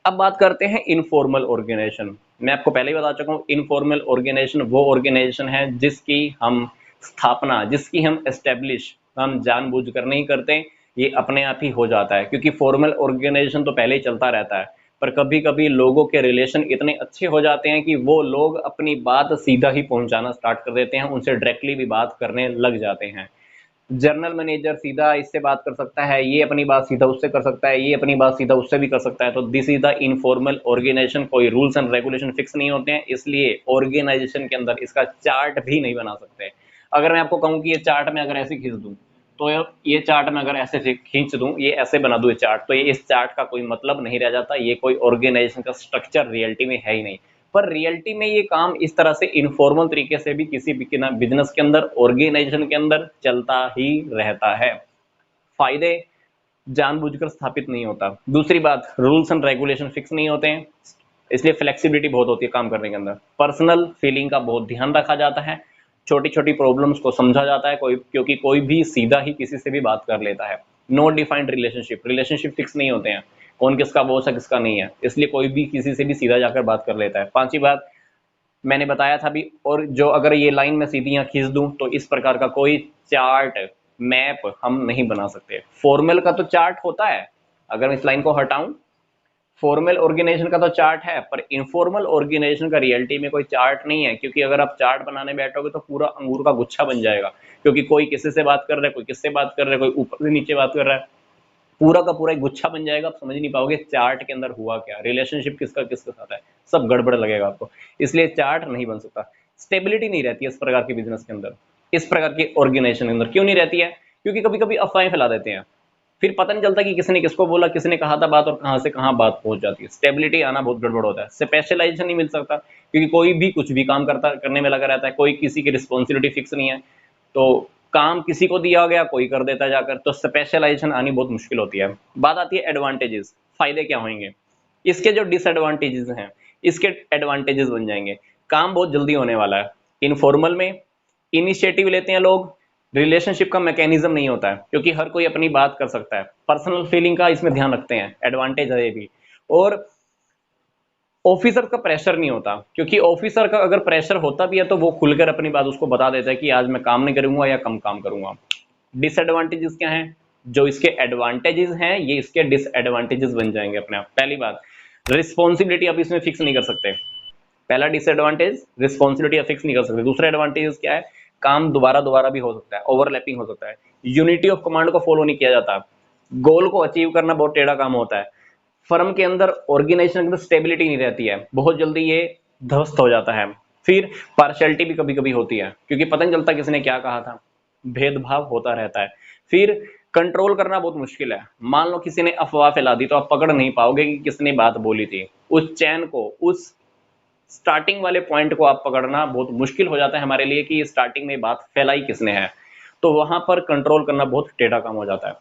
अब बात करते हैं इनफॉर्मल ऑर्गेनाइजेशन। मैं आपको पहले ही बता चुका हूँ, इनफॉर्मल ऑर्गेनाइजेशन वो ऑर्गेनाइजेशन है जिसकी हम स्थापना, जिसकी हम एस्टेब्लिश हम जानबूझकर नहीं करते, ये अपने आप ही हो जाता है। क्योंकि फॉर्मल ऑर्गेनाइजेशन तो पहले ही चलता रहता है, पर कभी कभी लोगों के रिलेशन इतने अच्छे हो जाते हैं कि वो लोग अपनी बात सीधा ही पहुंचाना स्टार्ट कर देते हैं, उनसे डायरेक्टली भी बात करने लग जाते हैं। जनरल मैनेजर सीधा इससे बात कर सकता है, ये अपनी बात सीधा उससे कर सकता है, ये अपनी बात सीधा उससे भी कर सकता है। तो this is the informal organisation. कोई रूल्स एंड रेगुलेशन फिक्स नहीं होते हैं, इसलिए ऑर्गेनाइजेशन के अंदर इसका चार्ट भी नहीं बना सकते। अगर मैं आपको कहूं कि ये चार्ट में अगर ऐसे खींच दूं, तो ये चार्ट में अगर ऐसे खींच दूं, ये ऐसे बना दूं ये चार्ट, तो ये इस चार्ट का कोई मतलब नहीं रह जाता। ये कोई ऑर्गेनाइजेशन का स्ट्रक्चर रियलिटी में है ही नहीं। पर रियलिटी में ये काम इस तरह से इनफॉर्मल तरीके से भी किसी बिजनेस के अंदर, ऑर्गेनाइजेशन के अंदर चलता ही रहता है। फायदे, जानबूझकर स्थापित नहीं होता। दूसरी बात, रूल्स एंड रेगुलेशन फिक्स नहीं होते हैं, इसलिए फ्लेक्सिबिलिटी बहुत होती है काम करने के अंदर। पर्सनल फीलिंग का बहुत ध्यान रखा जाता है, छोटी छोटी प्रॉब्लम्स को समझा जाता है, क्योंकि कोई भी सीधा ही किसी से भी बात कर लेता है। No defined relationship, relationship fix नहीं होते हैं, कौन किसका बॉस है किसका नहीं है, इसलिए कोई भी किसी से भी सीधा जाकर बात कर लेता है। पांचवी बात मैंने बताया था भी, और जो अगर ये लाइन में सीधी यहाँ खींच दूं, तो इस प्रकार का कोई चार्ट मैप हम नहीं बना सकते। फॉर्मल का तो चार्ट होता है, अगर मैं इस लाइन को हटाऊं, फॉर्मल ऑर्गेनाइजेशन का तो चार्ट है, पर इनफॉर्मल ऑर्गेनाइजेशन का रियलिटी में कोई चार्ट नहीं है। क्योंकि अगर आप चार्ट बनाने बैठोगे तो पूरा अंगूर का गुच्छा बन जाएगा, क्योंकि कोई किसी से बात कर रहा है, कोई किससे बात कर रहा है, कोई ऊपर से नीचे बात कर रहा है, पूरा का पूरा एक गुच्छा बन जाएगा। आप समझ नहीं पाओगे चार्ट के अंदर हुआ क्या, रिलेशनशिप किसका किसके साथ है, सब गड़बड़ लगेगा आपको। इसलिए चार्ट नहीं बन सकता। स्टेबिलिटी नहीं रहती है इस प्रकार के बिजनेस के अंदर, इस प्रकार के ऑर्गेनाइजेशन के अंदर। क्यों नहीं रहती है? क्योंकि कभी कभी अफवाहें फैला देते हैं, फिर पता नहीं चलता कि किसने किसको बोला, किसने कहा था बात, और कहां से कहां बात पहुंच जाती है। स्टेबिलिटी आना बहुत गड़बड़ होता है। स्पेशलाइजेशन नहीं मिल सकता, क्योंकि कोई भी कुछ भी काम करने में लगा रहता है, कोई किसी की रिस्पॉन्सिबिलिटी फिक्स नहीं है, तो काम किसी को दिया गया कोई कर देता है जाकर, तो स्पेशलाइजेशन आनी बहुत मुश्किल होती है। बात आती है एडवांटेजेस, फायदे क्या होंगे। इसके जो डिसएडवांटेजेस हैं, इसके एडवांटेजेस बन जाएंगे। काम बहुत जल्दी होने वाला है। इनफॉर्मल में इनिशिएटिव लेते हैं लोग, रिलेशनशिप का मैकेनिज्म नहीं होता है, क्योंकि हर कोई अपनी बात कर सकता है। पर्सनल फीलिंग का इसमें ध्यान रखते हैं, एडवांटेज है ये भी। और ऑफिसर का प्रेशर नहीं होता, क्योंकि ऑफिसर का अगर प्रेशर होता भी है तो वो खुलकर अपनी बात उसको बता देता है कि आज मैं काम नहीं करूंगा या कम काम करूंगा। डिसएडवांटेजेस क्या हैं? जो इसके एडवांटेजेस हैं, ये इसके डिसएडवांटेजेस बन जाएंगे अपने आप। पहली बात, रिस्पॉन्सिबिलिटी आप इसमें फिक्स नहीं कर सकते। पहला डिसएडवांटेज, रिस्पॉन्सिबिलिटी आप फिक्स नहीं कर सकते। दूसरा एडवांटेज क्या है? काम दोबारा दोबारा भी हो सकता है, ओवरलैपिंग हो सकता है। यूनिटी ऑफ कमांड को फॉलो नहीं किया जाता। गोल को अचीव करना बहुत टेढ़ा काम होता है। फर्म के अंदर, ऑर्गेनाइजेशन के अंदर स्टेबिलिटी नहीं रहती है, बहुत जल्दी ये ध्वस्त हो जाता है। फिर पार्शियलिटी भी कभी कभी होती है, क्योंकि पता नहीं चलता किसने क्या कहा था, भेदभाव होता रहता है। फिर कंट्रोल करना बहुत मुश्किल है। मान लो किसी ने अफवाह फैला दी, तो आप पकड़ नहीं पाओगे कि किसने बात बोली थी। उस चैन को, उस स्टार्टिंग वाले पॉइंट को आप पकड़ना बहुत मुश्किल हो जाता है हमारे लिए, कि स्टार्टिंग में बात फैलाई किसने है। तो वहां पर कंट्रोल करना बहुत टेढ़ा काम हो जाता है।